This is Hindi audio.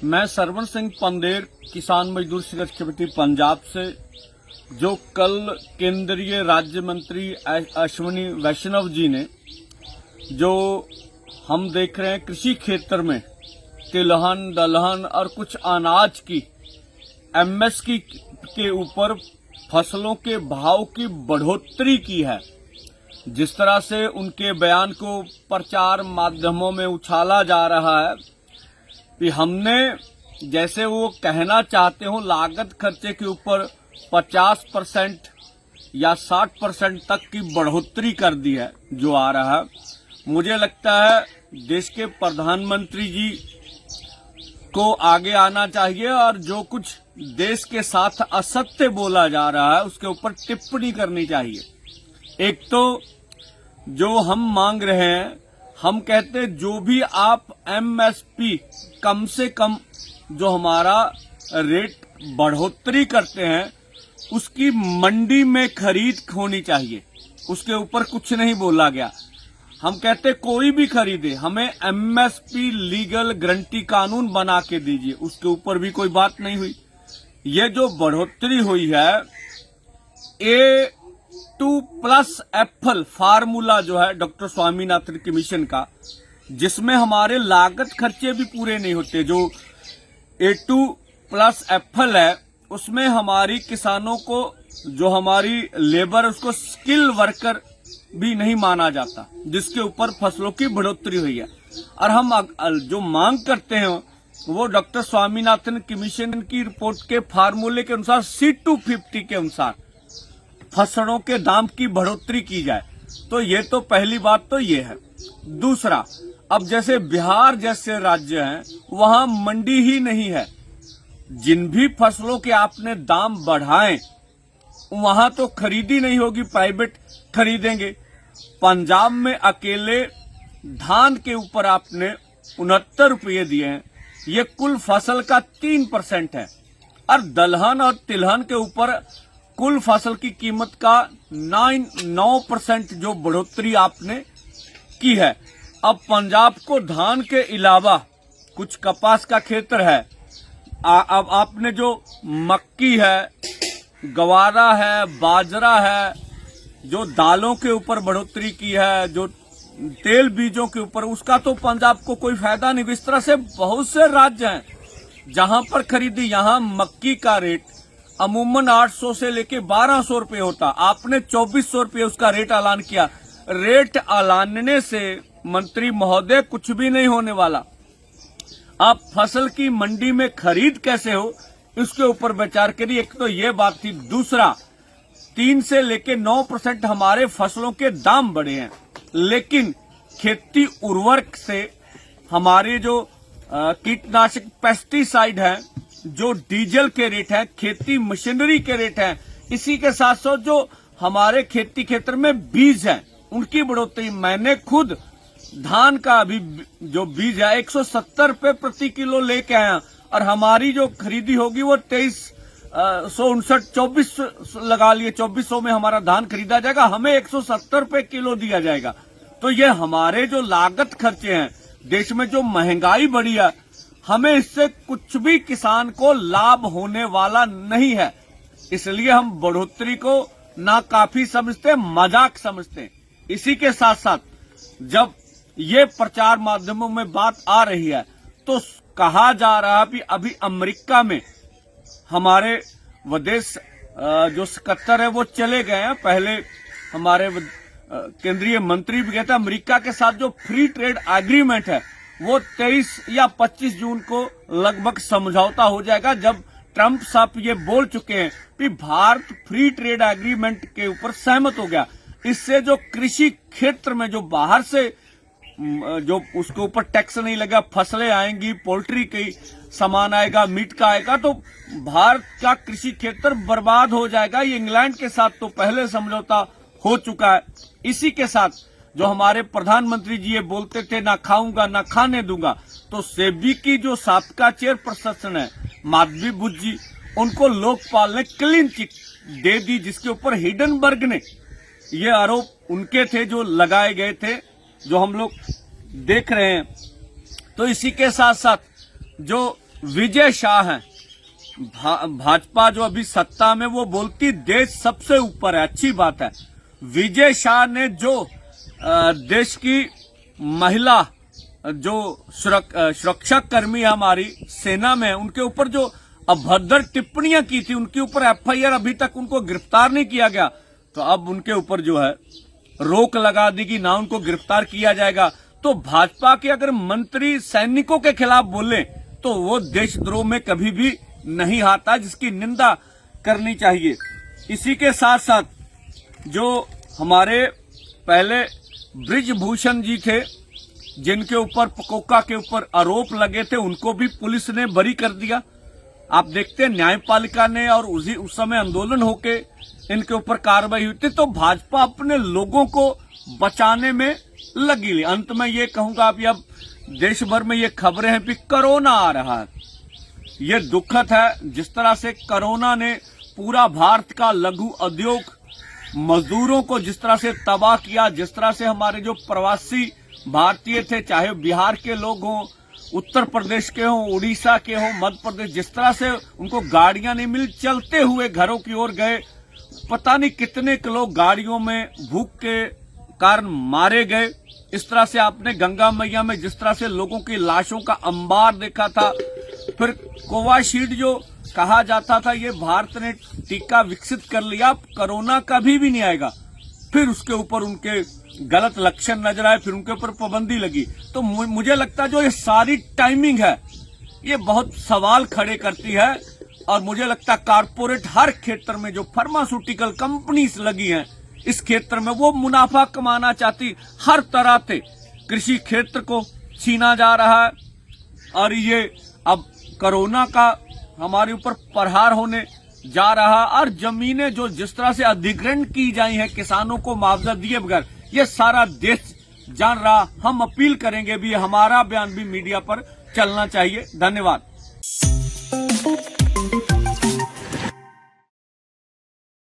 मैं सरवण सिंह पंदेर, किसान मजदूर संघर्ष समिति पंजाब से, जो कल केंद्रीय राज्य मंत्री अश्विनी वैष्णव जी ने जो हम देख रहे हैं कृषि क्षेत्र में तिलहन, दलहन और कुछ अनाज की एमएसपी के ऊपर फसलों के भाव की बढ़ोतरी की है, जिस तरह से उनके बयान को प्रचार माध्यमों में उछाला जा रहा है कि हमने, जैसे वो कहना चाहते हो, लागत खर्चे के ऊपर 50% या 60% तक की बढ़ोतरी कर दी है जो आ रहा है। मुझे लगता है देश के प्रधानमंत्री जी को आगे आना चाहिए और जो कुछ देश के साथ असत्य बोला जा रहा है उसके ऊपर टिप्पणी करनी चाहिए। एक तो जो हम मांग रहे हैं, हम कहते हैं जो भी आप एमएसपी कम से कम जो हमारा रेट बढ़ोतरी करते हैं उसकी मंडी में खरीद होनी चाहिए, उसके ऊपर कुछ नहीं बोला गया। हम कहते कोई भी खरीदे, हमें एमएसपी लीगल गारंटी कानून बना के दीजिए, उसके ऊपर भी कोई बात नहीं हुई। ये जो बढ़ोतरी हुई है A2+F फार्मूला जो है डॉक्टर स्वामीनाथन के मिशन का, जिसमें हमारे लागत खर्चे भी पूरे नहीं होते। जो A2+F है उसमें हमारी किसानों को, जो हमारी लेबर, उसको स्किल वर्कर भी नहीं माना जाता, जिसके ऊपर फसलों की बढ़ोतरी हुई है। और हम जो मांग करते हैं वो डॉक्टर स्वामीनाथन कमीशन की रिपोर्ट के फार्मूले के अनुसार C250 के अनुसार फसलों के दाम की बढ़ोतरी की जाए। तो ये तो पहली बात तो ये है। दूसरा, अब जैसे बिहार जैसे राज्य हैं वहां मंडी ही नहीं है, जिन भी फसलों के आपने दाम बढ़ाएं वहां तो खरीदी नहीं होगी, प्राइवेट खरीदेंगे। पंजाब में अकेले धान के ऊपर आपने 69 रुपये दिए हैं, ये कुल फसल का 3% है। और दलहन और तिलहन के ऊपर कुल फसल की कीमत का 9% जो बढ़ोतरी आपने की है। अब पंजाब को धान के अलावा कुछ कपास का क्षेत्र है, अब आपने जो मक्की है, गवारा है, बाजरा है, जो दालों के ऊपर बढ़ोतरी की है, जो तेल बीजों के ऊपर, उसका तो पंजाब को कोई फायदा नहीं। इस तरह से बहुत से राज्य हैं जहां पर खरीदी, यहां मक्की का रेट अमूमन 800 से लेके 1200 रुपये होता, आपने 2400 रुपये उसका रेट ऐलान किया। रेट ऐलानने से मंत्री महोदय कुछ भी नहीं होने वाला, आप फसल की मंडी में खरीद कैसे हो इसके ऊपर विचार करिए। एक तो ये बात थी। दूसरा, 3 से लेके 9% हमारे फसलों के दाम बढ़े हैं, लेकिन खेती उर्वरक से हमारे जो कीटनाशक पेस्टिसाइड है, जो डीजल के रेट है, खेती मशीनरी के रेट है, इसी के साथ साथ जो हमारे खेती क्षेत्र में बीज है उनकी बढ़ोतरी। मैंने खुद धान का अभी जो बीज है 170 रुपये प्रति किलो लेके आया, और हमारी जो खरीदी होगी वो 2400 लगा लिए, 2400 में हमारा धान खरीदा जाएगा, हमें 170 रुपये किलो दिया जाएगा। तो ये हमारे जो लागत खर्चे हैं, देश में जो महंगाई बढ़ी है, हमें इससे कुछ भी किसान को लाभ होने वाला नहीं है। इसलिए हम बढ़ोतरी को नाकाफी समझते, मजाक समझते। इसी के साथ साथ जब ये प्रचार माध्यमों में बात आ रही है तो कहा जा रहा है कि अभी अमेरिका में हमारे विदेश जो सकत्तर है वो चले गए हैं। पहले हमारे केंद्रीय मंत्री भी गए थे। अमेरिका के साथ जो फ्री ट्रेड एग्रीमेंट है वो 23 या 25 जून को लगभग समझौता हो जाएगा, जब ट्रंप साहब ये बोल चुके हैं कि भारत फ्री ट्रेड एग्रीमेंट के ऊपर सहमत हो गया। इससे जो कृषि क्षेत्र में जो बाहर से जो उसके ऊपर टैक्स नहीं लगा, फसलें आएंगी, पोल्ट्री की सामान आएगा, मीट का आएगा, तो भारत का कृषि क्षेत्र बर्बाद हो जाएगा। ये इंग्लैंड के साथ तो पहले समझौता हो चुका है। इसी के साथ जो हमारे प्रधानमंत्री जी ये बोलते थे ना खाऊंगा ना खाने दूंगा, तो सेबी की जो साबका चेयरपर्सन है माधवी बुद्ध जी, उनको लोकपाल ने क्लीन चिट दे दी, जिसके ऊपर हिडनबर्ग ने, ये आरोप उनके थे जो लगाए गए थे, जो हम लोग देख रहे हैं। तो इसी के साथ साथ जो विजय शाह हैं, भाजपा जो अभी सत्ता में, वो बोलती देश सबसे ऊपर है, अच्छी बात है। विजय शाह ने जो देश की महिला जो सुरक्षा कर्मी हमारी सेना में, उनके ऊपर जो अभद्र टिप्पणियां की थी, उनके ऊपर एफआईआर अभी तक उनको गिरफ्तार नहीं किया गया, तो अब उनके ऊपर जो है रोक लगा दी कि ना उनको गिरफ्तार किया जाएगा। तो भाजपा के अगर मंत्री सैनिकों के खिलाफ बोले तो वो देशद्रोह में कभी भी नहीं आता, जिसकी निंदा करनी चाहिए। इसी के साथ साथ जो हमारे पहले ब्रिजभूषण जी थे, जिनके ऊपर पकोका के ऊपर आरोप लगे थे, उनको भी पुलिस ने बरी कर दिया। आप देखते हैं न्यायपालिका ने, और उस समय आंदोलन होके इनके ऊपर कार्रवाई हुई थी। तो भाजपा अपने लोगों को बचाने में लगी। अंत में ये कहूंगा, अभी अब देश भर में ये खबरें हैं कि कोरोना आ रहा है। ये दुखद है जिस तरह से कोरोना ने पूरा भारत का लघु उद्योग, मजदूरों को जिस तरह से तबाह किया, जिस तरह से हमारे जो प्रवासी भारतीय थे, चाहे बिहार के लोग हों, उत्तर प्रदेश के हों, उड़ीसा के हों, मध्य प्रदेश, जिस तरह से उनको गाड़ियां नहीं मिली, चलते हुए घरों की ओर गए। पता नहीं कितने के लोग गाड़ियों में भूख के कारण मारे गए। इस तरह से आपने गंगा मैया में जिस तरह से लोगों की लाशों का अंबार देखा था। फिर कोविशील्ड जो कहा जाता था, ये भारत ने टीका विकसित कर लिया, कोरोना कभी भी नहीं आएगा। फिर उसके ऊपर उनके गलत लक्षण नजर आए, फिर उनके ऊपर पाबंदी लगी। तो मुझे लगता है जो ये सारी टाइमिंग है, ये बहुत सवाल खड़े करती है। और मुझे लगता है कारपोरेट हर क्षेत्र में जो फार्मास्यूटिकल कंपनीज लगी हैं, इस क्षेत्र में वो मुनाफा कमाना चाहती। हर तरह से कृषि क्षेत्र को छीना जा रहा है, और ये अब कोरोना का हमारे ऊपर प्रहार होने जा रहा। और जमीनें जो जिस तरह से अधिग्रहण की जाई हैं किसानों को मुआवजा दिए बगैर, ये सारा देश जान रहा। हम अपील करेंगे भी, हमारा बयान भी मीडिया पर चलना चाहिए। धन्यवाद।